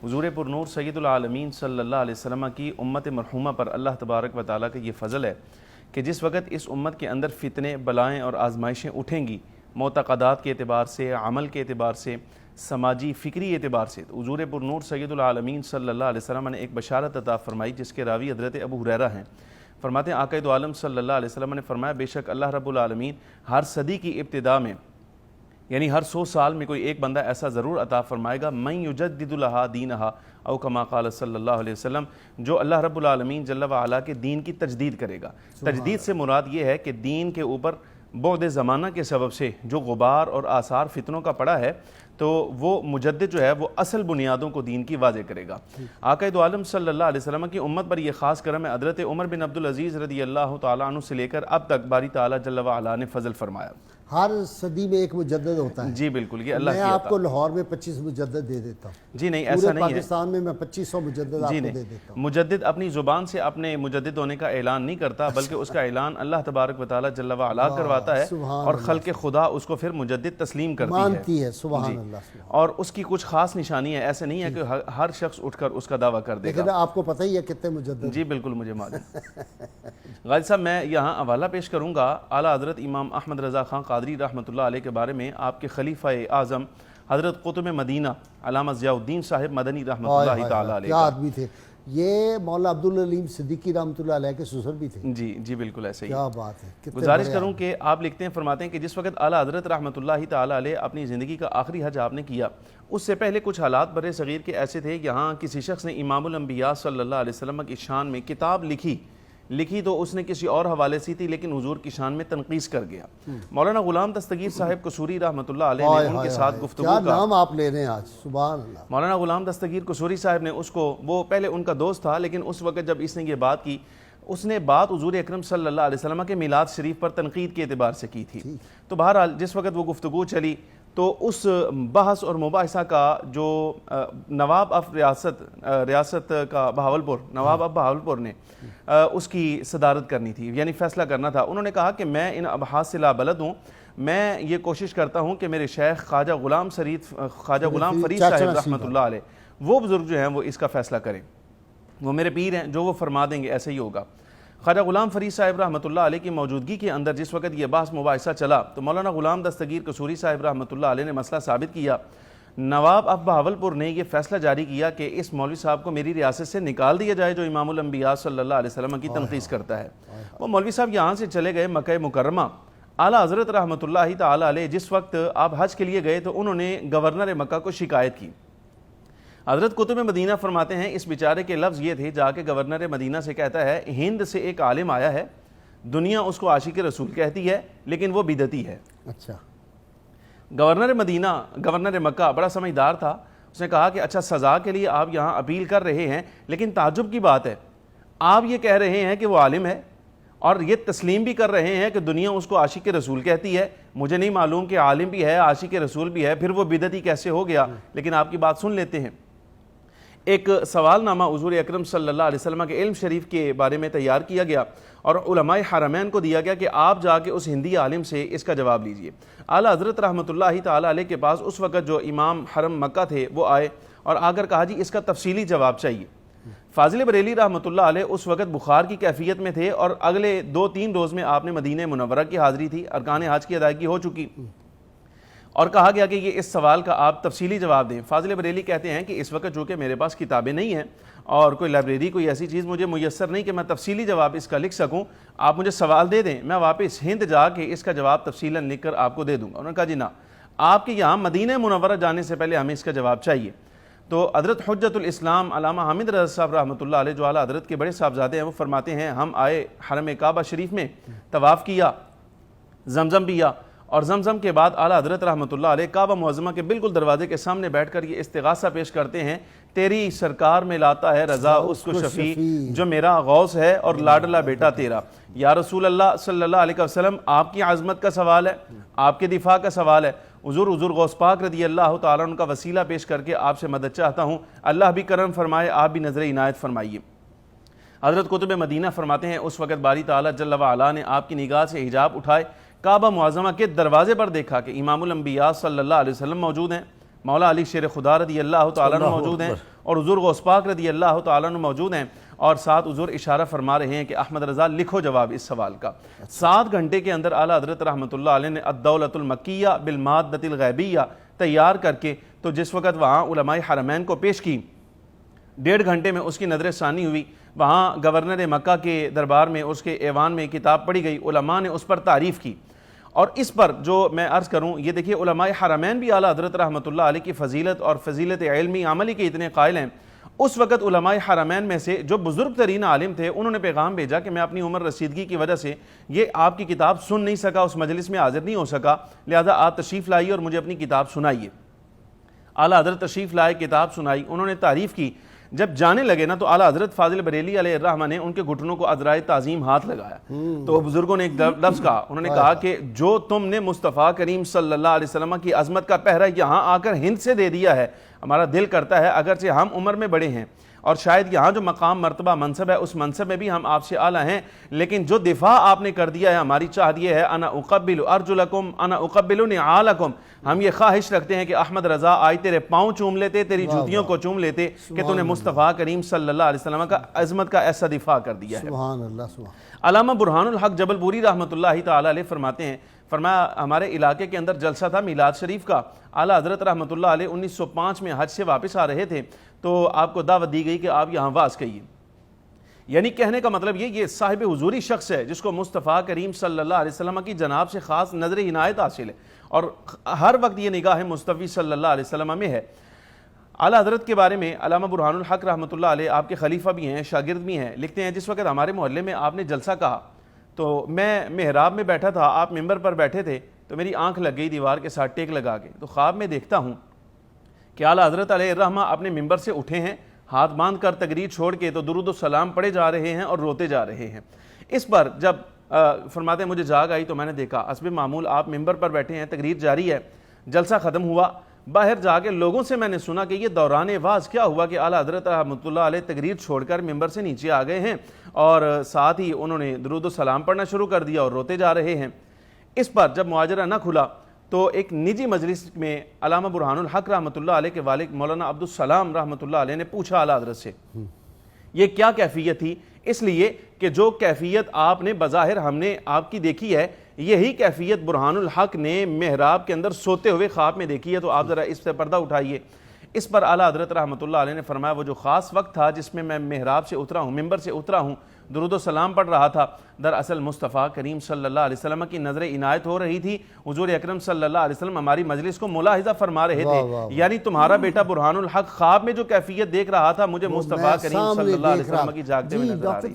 حضور پر نور سید العالمین صلی اللہ علیہ وسلم کی امت مرحومہ پر اللہ تبارک و تعالیٰ کا یہ فضل ہے کہ جس وقت اس امت کے اندر فتنے، بلائیں اور آزمائشیں اٹھیں گی، معتقدات کے اعتبار سے، عمل کے اعتبار سے، سماجی فکری اعتبار سے، تو حضور پر نور سید العالمین صلی اللہ علیہ وسلم نے ایک بشارت عطا فرمائی جس کے راوی حضرت ابو ہریرہ ہیں۔ فرماتے ہیں آقا دو عالم صلی اللہ علیہ وسلم نے فرمایا بے شک اللہ رب العالمین ہر صدی کی ابتدا میں، یعنی ہر 100 سال میں کوئی ایک بندہ ایسا ضرور عطا فرمائے گا من یجدد لہا دینہا او کما قال صلی اللہ علیہ وسلم، جو اللہ رب العالمین جل وعلا کے دین کی تجدید کرے گا۔ تجدید سے مراد یہ ہے کہ دین کے اوپر بعد زمانہ کے سبب سے جو غبار اور آثار فتنوں کا پڑا ہے تو وہ مجدد جو ہے وہ اصل بنیادوں کو دین کی واضح کرے گا۔ آقا دو عالم صلی اللہ علیہ وسلم کی امت پر یہ خاص کرم ہے، حضرت عمر بن عبدالعزیز رضی اللہ تعالیٰ عنہ سے لے کر اب تک باری تعالیٰ جل وعلا نے فضل فرمایا۔ ہر صدی میں ایک مجدد ہوتا ہے۔ جی بالکل، یہ اللہ کی میں عطا۔ آپ کو لاہور میں 25 مجدد دے دیتا ہوں، جی نہیں ایسا نہیں ہے، پاکستان میں 2500 مجدد آپ جی کو دے نہیں، دیتا ہوں۔ مجدد اپنی زبان سے اپنے مجدد ہونے کا اعلان نہیں کرتا، بلکہ اس کا اعلان اللہ تبارک و تعالیٰ جل وعلا کرواتا ہے اور خلق خدا اس کو پھر مجدد تسلیم کرتی ہے، مانتی ہے۔ سبحان اللہ۔ اور اس کی کچھ خاص نشانی ہے، ایسے نہیں ہے کہ ہر شخص اٹھ کر اس کا دعویٰ کر دے لیکن گا۔ آپ کو پتہ ہی ہے کتنے مجدد۔ جی بالکل مجھے معلوم۔ غالب صاحب میں یہاں حوالہ پیش کروں گا اعلیٰ حضرت امام احمد رضا خان قادری رحمۃ اللہ علیہ کے بارے میں، آپ کے خلیفہ اعظم حضرت قطب مدینہ علامہ ضیاء الدین صاحب مدنی رحمۃ اللہ تعالیٰ علیہ۔ کیا آدمی تھے یہ! مولانا عبدالعلیم صدیقی رحمۃ اللہ علیہ کے سسر بھی تھے۔ جی جی بالکل ایسے ہی۔ کیا بات ہے! گزارش کروں کہ آپ لکھتے ہیں، فرماتے ہیں کہ جس وقت اعلیٰ حضرت رحمۃ اللہ تعالیٰ علیہ اپنی زندگی کا آخری حج آپ نے کیا، اس سے پہلے کچھ حالات بر صغیر کے ایسے تھے، یہاں کسی شخص نے امام الانبیاء صلی اللہ علیہ وسلم کی شان میں کتاب لکھی تو اس نے کسی اور حوالے سے تھی، لیکن حضور کی شان میں تنقیص کر گیا۔ مولانا غلام دستگیر صاحب قصوری رحمۃ اللہ علیہ نے ان کے ساتھ گفتگو کیا کا، نام آپ لے رہے ہیں آج! سبحان اللہ۔ مولانا غلام دستگیر قصوری صاحب نے اس کو، وہ پہلے ان کا دوست تھا، لیکن اس وقت جب اس نے یہ بات کی، اس نے بات حضور اکرم صلی اللہ علیہ وسلم کے میلاد شریف پر تنقید کے اعتبار سے کی تھی۔ تو بہرحال جس وقت وہ گفتگو چلی تو اس بحث اور مباحثہ کا جو نواب آف ریاست کا بہاولپور، نواب آف بہاولپور نے اس کی صدارت کرنی تھی، یعنی فیصلہ کرنا تھا۔ انہوں نے کہا کہ میں ان ابحاث سے لابلد ہوں، میں یہ کوشش کرتا ہوں کہ میرے شیخ خواجہ غلام فرید صاحب رحمۃ اللہ علیہ، وہ بزرگ جو ہیں وہ اس کا فیصلہ کریں، وہ میرے پیر ہیں، جو وہ فرما دیں گے ایسے ہی ہوگا۔ خواجہ غلام فرید صاحب رحمۃ اللہ علیہ کی موجودگی کے اندر جس وقت یہ بحث مباحثہ چلا تو مولانا غلام دستگیر قصوری صاحب رحمۃ اللہ علیہ نے مسئلہ ثابت کیا۔ نواب آف بہاولپور نے یہ فیصلہ جاری کیا کہ اس مولوی صاحب کو میری ریاست سے نکال دیا جائے جو امام الانبیاء صلی اللہ علیہ وسلم کی تنقید کرتا ہے۔ وہ مولوی صاحب یہاں سے چلے گئے مکہ مکرمہ۔ اعلیٰ حضرت رحمۃ اللہ تعالیٰ علیہ جس وقت آپ حج کے لیے گئے تو انہوں نے گورنر مکہ کو شکایت کی۔ حضرت قطب مدینہ فرماتے ہیں اس بیچارے کے لفظ یہ تھے، جا کے گورنر مدینہ سے کہتا ہے ہند سے ایک عالم آیا ہے، دنیا اس کو عاشق رسول کہتی ہے لیکن وہ بدعتی ہے۔ اچھا۔ گورنر مکہ بڑا سمجھدار تھا، اس نے کہا کہ اچھا سزا کے لیے آپ یہاں اپیل کر رہے ہیں، لیکن تعجب کی بات ہے آپ یہ کہہ رہے ہیں کہ وہ عالم ہے اور یہ تسلیم بھی کر رہے ہیں کہ دنیا اس کو عاشق رسول کہتی ہے، مجھے نہیں معلوم کہ عالم بھی ہے عاشق رسول بھی ہے، پھر وہ بدعتی کیسے ہو گیا؟ لیکن آپ کی بات سن لیتے ہیں۔ ایک سوال نامہ حضور اکرم صلی اللہ علیہ وسلم کے علم شریف کے بارے میں تیار کیا گیا اور علماء حرمین کو دیا گیا کہ آپ جا کے اس ہندی عالم سے اس کا جواب لیجئے۔ اعلیٰ حضرت رحمۃ اللہ تعالیٰ علیہ کے پاس اس وقت جو امام حرم مکہ تھے وہ آئے اور آ کر کہا جی اس کا تفصیلی جواب چاہیے۔ فاضل بریلی رحمۃ اللہ علیہ اس وقت بخار کی کیفیت میں تھے اور اگلے 2-3 روز میں آپ نے مدینہ منورہ کی حاضری تھی، ارکان حج کی ادائیگی ہو چکی، اور کہا گیا کہ یہ اس سوال کا آپ تفصیلی جواب دیں۔ فاضل بریلی کہتے ہیں کہ اس وقت چونکہ میرے پاس کتابیں نہیں ہیں اور کوئی لائبریری کوئی ایسی چیز مجھے میسر نہیں کہ میں تفصیلی جواب اس کا لکھ سکوں، آپ مجھے سوال دے دیں، میں واپس ہند جا کے اس کا جواب تفصیلاً لکھ کر آپ کو دے دوں گا۔ انہوں نے کہا جی نا، آپ کے یہاں مدینہ منورہ جانے سے پہلے ہمیں اس کا جواب چاہیے۔ تو حضرت حجت الاسلام علامہ حامد رضا صاحب رحمۃ اللہ علیہ جو اعلیٰ حضرت کے بڑے صاحبزادے ہیں، وہ فرماتے ہیں ہم آئے حرم کعبہ شریف میں، طواف کیا، زمزم پیا، اور زمزم کے بعد اعلیٰ حضرت رحمۃ اللہ علیہ کعبہ معظمہ کے بالکل دروازے کے سامنے بیٹھ کر یہ استغاثہ پیش کرتے ہیں، تیری سرکار میں لاتا ہے رضا اس کو شفیع جو میرا غوث ہے اور لاڈلا بیٹا تیرا۔ یا رسول اللہ صلی اللہ علیہ وسلم آپ کی عظمت کا سوال ہے، آپ کے دفاع کا سوال ہے، حضور غوث پاک رضی اللہ تعالیٰ عنہ کا وسیلہ پیش کر کے آپ سے مدد چاہتا ہوں، اللہ بھی کرم فرمائے، آپ بھی نظر عنایت فرمائیے۔ حضرت قطب مدینہ فرماتے ہیں اس وقت باری تعالیٰ جل وعلا نے آپ کی نگاہ سے حجاب اٹھائے، کعبہ معظمہ کے دروازے پر دیکھا کہ امام الانبیاء صلی اللہ علیہ وسلم موجود ہیں، مولا علی شیر خدا رضی اللہ تعالیٰ عنہ موجود ہیں، اور حضور غوث پاک رضی اللہ تعالیٰ عنہ موجود ہیں، اور ساتھ حضور اشارہ فرما رہے ہیں کہ احمد رضا لکھو جواب اس سوال کا۔ 7 گھنٹے کے اندر اعلیٰ حضرت رحمۃ اللہ علیہ نے الدولۃ المکیہ بالمادۃ الغیبیہ تیار کر کے تو جس وقت وہاں علماء حرمین کو پیش کی، 1.5 گھنٹے میں اس کی نظر ثانی ہوئی، وہاں گورنر مکہ کے دربار میں اس کے ایوان میں کتاب پڑھی گئی، علماء نے اس پر تعریف کی، اور اس پر جو میں عرض کروں، یہ دیکھیے علماء حرمین بھی اعلیٰ حضرت رحمۃ اللہ علیہ کی فضیلت اور فضیلت علمی عملی کے اتنے قائل ہیں۔ اس وقت علماء حرمین میں سے جو بزرگ ترین عالم تھے، انہوں نے پیغام بھیجا کہ میں اپنی عمر رسیدگی کی وجہ سے یہ آپ کی کتاب سن نہیں سکا، اس مجلس میں حاضر نہیں ہو سکا، لہذا آپ تشریف لائیے اور مجھے اپنی کتاب سنائیے۔ اعلیٰ حضرت تشریف لائے، کتاب سنائی، انہوں نے تعریف کی۔ جب جانے لگے نا تو اعلیٰ حضرت فاضل بریلی علیہ الرحمہ نے ان کے گھٹنوں کو عذرائے تعظیم ہاتھ لگایا، تو بزرگوں نے ایک لفظ کہا، انہوں نے کہا کہ جو تم نے مصطفیٰ کریم صلی اللہ علیہ وسلم کی عظمت کا پہرا یہاں آ کر ہند سے دے دیا ہے، ہمارا دل کرتا ہے اگرچہ ہم عمر میں بڑے ہیں اور شاید یہاں جو مقام مرتبہ منصب ہے اس منصب میں بھی ہم آپ سے اعلیٰ ہیں، لیکن جو دفاع آپ نے کر دیا ہے ہماری چاہت یہ ہے انا اقبل ارجلکم انا اقبل نعالکم، ہم یہ خواہش رکھتے ہیں کہ احمد رضا آج تیرے پاؤں چوم لیتے، تیری جوتیوں کو چوم لیتے کہ تو نے مصطفیٰ کریم صلی اللہ علیہ وسلم کا عظمت کا ایسا دفاع کر دیا ہے۔ سبحان اللہ سبحان۔ علامہ برہان الحق جبل پوری رحمۃ اللہ تعالیٰ علیہ فرماتے ہیں، فرمایا ہمارے علاقے کے اندر جلسہ تھا میلاد شریف کا، اعلیٰ حضرت رحمۃ اللہ علیہ 1905 میں حج سے واپس آ رہے تھے تو آپ کو دعوت دی گئی کہ آپ یہاں واعظ کہیے، یعنی کہنے کا مطلب یہ صاحب حضوری شخص ہے جس کو مصطفیٰ کریم صلی اللہ علیہ وسلم کی جناب سے خاص نظر عنایت حاصل ہے اور ہر وقت یہ نگاہ مصطفی صلی اللہ علیہ وسلم میں ہے۔ اعلیٰ حضرت کے بارے میں علامہ برہان الحق رحمۃ اللہ علیہ آپ کے خلیفہ بھی ہیں، شاگرد بھی ہیں، لکھتے ہیں جس وقت ہمارے محلے میں آپ نے جلسہ کہا تو میں محراب میں بیٹھا تھا، آپ ممبر پر بیٹھے تھے، تو میری آنکھ لگ گئی دیوار کے ساتھ ٹیک لگا کے، تو خواب میں دیکھتا ہوں کہ اعلیٰ حضرت علیہ الرحمہ اپنے ممبر سے اٹھے ہیں، ہاتھ باندھ کر تقریر چھوڑ کے تو درود و سلام پڑھے جا رہے ہیں اور روتے جا رہے ہیں۔ اس پر جب فرماتے ہیں مجھے جاگ آئی تو میں نے دیکھا حسب معمول آپ ممبر پر بیٹھے ہیں، تقریر جاری ہے، جلسہ ختم ہوا، باہر جا کے لوگوں سے میں نے سنا کہ یہ دوران واعظ کیا ہوا کہ اعلیٰ حضرت رحمۃ اللہ علیہ تقریر چھوڑ کر ممبر سے نیچے آ گئے ہیں اور ساتھ ہی انہوں نے درود و سلام پڑھنا شروع کر دیا اور روتے جا رہے ہیں۔ اس پر جب مواجرہ نہ کھلا تو ایک نجی مجلس میں علامہ برہان الحق رحمۃ اللہ علیہ کے والد مولانا عبدالسلام رحمۃ اللہ علیہ نے پوچھا اعلیٰ حضرت سے یہ کیا کیفیت تھی، اس لیے کہ جو کیفیت آپ نے بظاہر ہم نے آپ کی دیکھی ہے یہی کیفیت برہان الحق نے محراب کے اندر سوتے ہوئے خواب میں دیکھی ہے، تو آپ ذرا اس سے پردہ اٹھائیے۔ اس پر اعلیٰ حضرت رحمۃ اللہ علیہ نے فرمایا وہ جو خاص وقت تھا جس میں محراب سے اترا ہوں، ممبر سے اترا ہوں، درود و سلام پڑھ رہا تھا، دراصل مصطفیٰ کریم صلی اللہ علیہ وسلم کی نظر عنایت ہو رہی تھی، حضور اکرم صلی اللہ علیہ وسلم ہماری مجلس کو ملاحظہ فرما رہے تھے، یعنی تمہارا بیٹا برہان الحق خواب میں جو کیفیت دیکھ رہا تھا مجھے مصطفیٰ کریم صلی اللہ علیہ وسلم کی جاگتے ہوئے نظر آ رہی